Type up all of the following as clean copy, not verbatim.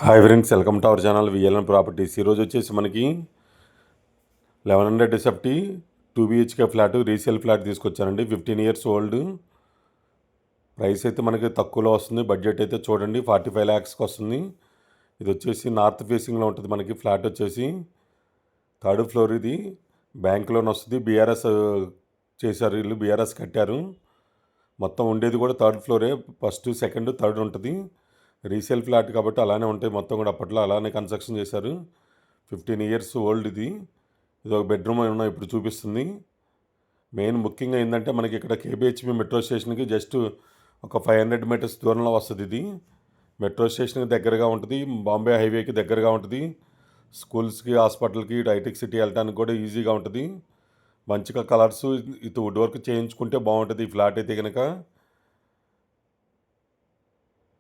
Hi friends, welcome to our channel VLN properties. ఈరోజు వచ్చేసి మనకి 1100 SFT 2 BHK flat, resale flat తీసుకొచ్చానండి. 15 years old. Price అయితే మనకి తక్కువలో వస్తుంది. బడ్జెట్ అయితే చూడండి 45 lakhsకి వస్తుంది. ఇది వచ్చేసి నార్త్ ఫేసింగ్లో ఉంటుంది. మనకి ఫ్లాట్ వచ్చేసి 3rd floor. ఇది బ్యాంక్ లోన్ వస్తుంది. బీఆర్ఎస్ చేశారు, వీళ్ళు బీఆర్ఎస్ కట్టారు. మొత్తం ఉండేది కూడా 3rd floor, 1st, 2nd, 3rd ఉంటుంది. రీసేల్ ఫ్లాట్ కాబట్టి అలానే ఉంటాయి. మొత్తం కూడా అప్పట్లో అలానే కన్స్ట్రక్షన్ చేశారు. 15 years ఓల్డ్. ఇది ఒక బెడ్రూమ్ ఏమన్నా ఇప్పుడు చూపిస్తుంది. మెయిన్ ముఖ్యంగా ఏంటంటే మనకి ఇక్కడ కేబిహెచ్పి మెట్రో స్టేషన్కి జస్ట్ ఒక 500 meters దూరంలో వస్తుంది. ఇది మెట్రో స్టేషన్కి దగ్గరగా ఉంటుంది. బాంబే హైవేకి దగ్గరగా ఉంటుంది. స్కూల్స్కి, హాస్పిటల్కి, హైటెక్ సిటీ వెళ్ళడానికి కూడా ఈజీగా ఉంటుంది. మంచిగా కలర్స్ ఇది వుడ్ వర్క్ చేయించుకుంటే బాగుంటుంది. ఈ ఫ్లాట్ అయితే కనుక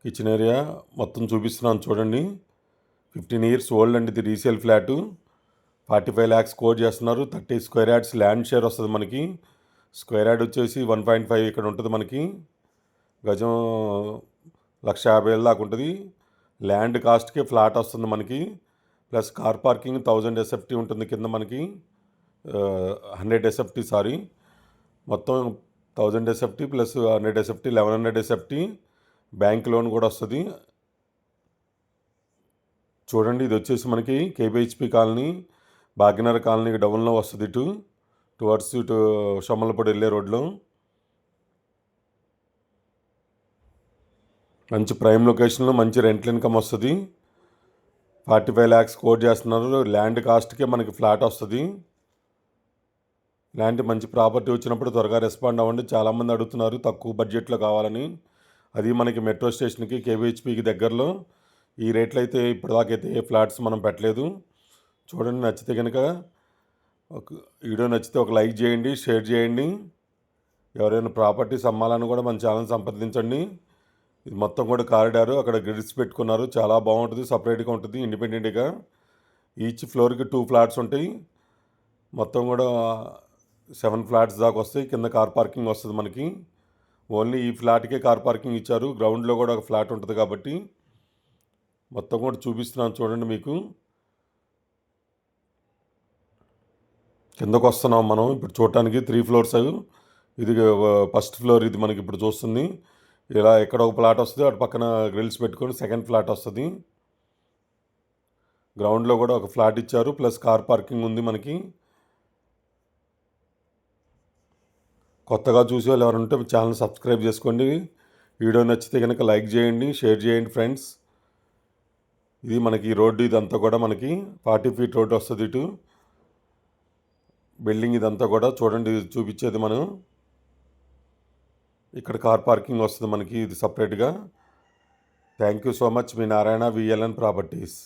కిచెన్ ఏరియా మొత్తం చూపిస్తున్నాను చూడండి. 15 years ఓల్డ్ అండి. ఇది రీసేల్ ఫ్లాటు. 45 lakhs కోట్ చేస్తున్నారు. 30 square yards ల్యాండ్ షేర్ వస్తుంది మనకి. స్క్వేర్ యార్డ్ వచ్చేసి 1.5 ఇక్కడ ఉంటుంది మనకి. గజం 1,50,000 దాకా ఉంటుంది. ల్యాండ్ కాస్ట్కి ఫ్లాట్ వస్తుంది మనకి. ప్లస్ కార్ పార్కింగ్ 1000 ఎస్ఎఫ్టీ ఉంటుంది కింద మనకి. 100 ఎస్ఎఫ్టీ సారీ, మొత్తం 1000 SFT plus 100 SFT 1100 SFT. Bank loan కూడా వస్తుంది. చూడండి, ఇది వచ్చేసి మనకి కేబిహెచ్పి కాలనీ, భాగ్యనగర్ కాలనీకి డౌన్లో వస్తుంది. టువర్డ్స్ షమ్మలపూడి వెళ్ళే రోడ్లో. మంచి ప్రైమ్ లొకేషన్లో మంచి రెంటల్ ఇన్కమ్ వస్తుంది. 45 lakhs కోట్ చేస్తున్నారు. ల్యాండ్ కాస్ట్కే మనకి ఫ్లాట్ వస్తుంది. ల్యాండ్ మంచి ప్రాపర్టీ వచ్చినప్పుడు త్వరగా రెస్పాండ్ అవ్వండి. చాలామంది అడుగుతున్నారు తక్కువ బడ్జెట్లో కావాలని. అది మనకి మెట్రో స్టేషన్కి, కేబిహెచ్పికి దగ్గరలో. ఈ రేట్లు అయితే ఇప్పటిదాకైతే ఏ ఫ్లాట్స్ మనం పెట్టలేదు. చూడండి, నచ్చితే కనుక ఒక వీడియో నచ్చితే ఒక లైక్ చేయండి, షేర్ చేయండి. ఎవరైనా ప్రాపర్టీస్ అమ్మాలని కూడా మన ఛానల్ సంప్రదించండి. ఇది మొత్తం కూడా కారిడారు, అక్కడ గ్రిడ్స్ పెట్టుకున్నారు. చాలా బాగుంటుంది. సపరేట్గా ఉంటుంది, ఇండిపెండెంట్గా. ఈచ్ ఫ్లోర్కి 2 flats ఉంటాయి. మొత్తం కూడా 7 flats దాకా వస్తాయి. కింద కార్ పార్కింగ్ వస్తుంది మనకి. ఓన్లీ ఈ ఫ్లాట్కే కార్ పార్కింగ్ ఇచ్చారు. గ్రౌండ్లో కూడా ఒక ఫ్లాట్ ఉంటుంది కాబట్టి మొత్తం కూడా చూపిస్తున్నాను చూడండి. మీకు కిందకు వస్తున్నాం మనం ఇప్పుడు చూడటానికి. 3 floors. ఇది 1st floor. ఇది మనకి ఇప్పుడు చూస్తుంది. ఇలా ఎక్కడ ఒక ఫ్లాట్ వస్తుంది, అటు పక్కన గ్రిల్స్ పెట్టుకొని 2nd flat వస్తుంది. గ్రౌండ్లో కూడా ఒక ఫ్లాట్ ఇచ్చారు, ప్లస్ కార్ పార్కింగ్ ఉంది మనకి. కొత్తగా చూసే వాళ్ళు ఎవరు ఉంటే ఛానల్ సబ్స్క్రైబ్ చేసుకోండి. వీడియో నచ్చితే కనుక లైక్ చేయండి, షేర్ చేయండి ఫ్రెండ్స్. ఇది మనకి రోడ్డు, ఇదంతా కూడా మనకి 40 feet రోడ్డు వస్తుంది. ఇటు బిల్డింగ్ ఇదంతా కూడా చూడండి. ఇది చూపించేది మనం. ఇక్కడ కార్ పార్కింగ్ వస్తుంది మనకి, ఇది సపరేట్గా. Thank you so much. Me Narayana, VLN properties.